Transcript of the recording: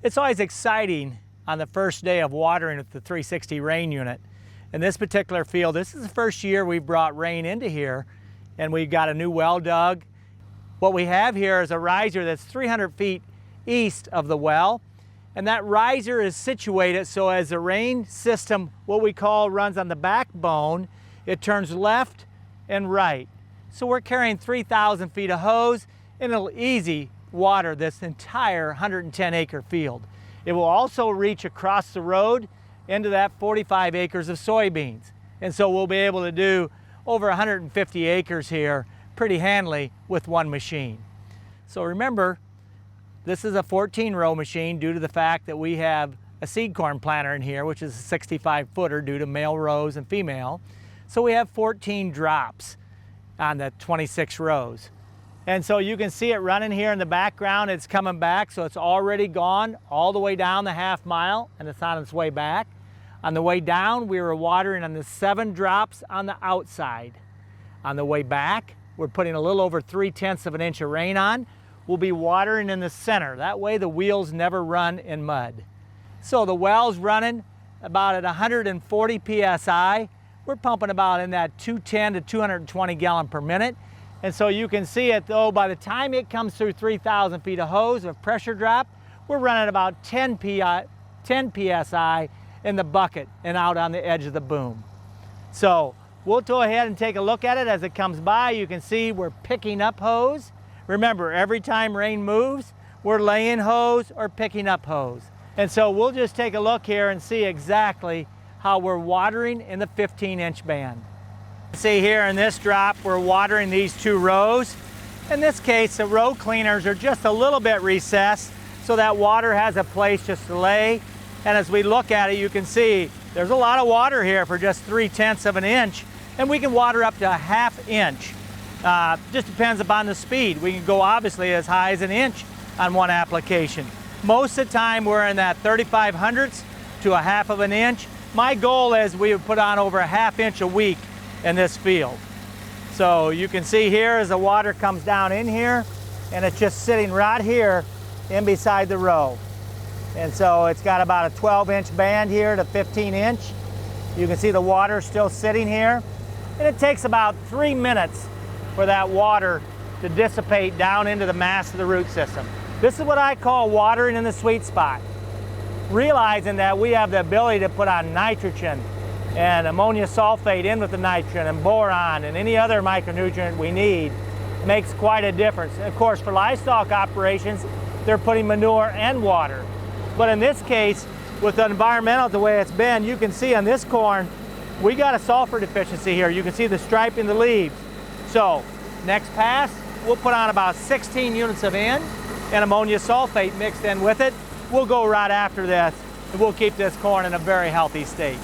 It's always exciting on the first day of watering with the 360 rain unit. In this particular field, this is the first year we've brought rain into here, and we've got a new well dug. What we have here is a riser that's 300 feet east of the well, and that riser is situated so as the rain system, what we call, runs on the backbone, it turns left and right. So we're carrying 3,000 feet of hose, and it'll easy water this entire 110-acre field. It will also reach across the road into that 45 acres of soybeans. And so we'll be able to do over 150 acres here pretty handily with one machine. So remember, this is a 14-row machine due to the fact that we have a seed corn planter in here, which is a 65-footer due to male rows and female. So we have 14 drops on the 26 rows. And so you can see it running here in the background. It's coming back, so it's already gone all the way down the half mile, and it's on its way back. On the way down, we were watering on the 7 drops on the outside. On the way back, we're putting a little over 3/10 of an inch of rain on. We'll be watering in the center. That way the wheels never run in mud. So the well's running about at 140 PSI. We're pumping about in that 210 to 220 gallon per minute. And so you can see it though, by the time it comes through 3,000 feet of hose of pressure drop, we're running about 10 PSI in the bucket and out on the edge of the boom. So we'll go ahead and take a look at it as it comes by. You can see we're picking up hose. Remember, every time rain moves, we're laying hose or picking up hose. And so we'll just take a look here and see exactly how we're watering in the 15-inch band. See here in this drop, we're watering these 2 rows. In this case, the row cleaners are just a little bit recessed so that water has a place just to lay. And as we look at it, you can see there's a lot of water here for just 3/10 of an inch, and we can water up to a 1/2 inch. Just depends upon the speed. We can go obviously as high as an inch on one application. Most of the time we're in that 3/500ths to a 1/2 of an inch. My goal is we would put on over a 1/2 inch a week in this field. So you can see here as the water comes down in here, and it's just sitting right here in beside the row. And so it's got about a 12-inch band here to 15-inch. You can see the water still sitting here. And it takes about 3 minutes for that water to dissipate down into the mass of the root system. This is what I call watering in the sweet spot. Realizing that we have the ability to put on nitrogen and ammonia sulfate in with the nitrogen and boron and any other micronutrient we need makes quite a difference. And of course, for livestock operations, they're putting manure and water. But in this case, with the environmental the way it's been, you can see on this corn, we got a sulfur deficiency here. You can see the stripe in the leaves. So next pass, we'll put on about 16 units of N and ammonia sulfate mixed in with it. We'll go right after this, and we'll keep this corn in a very healthy state.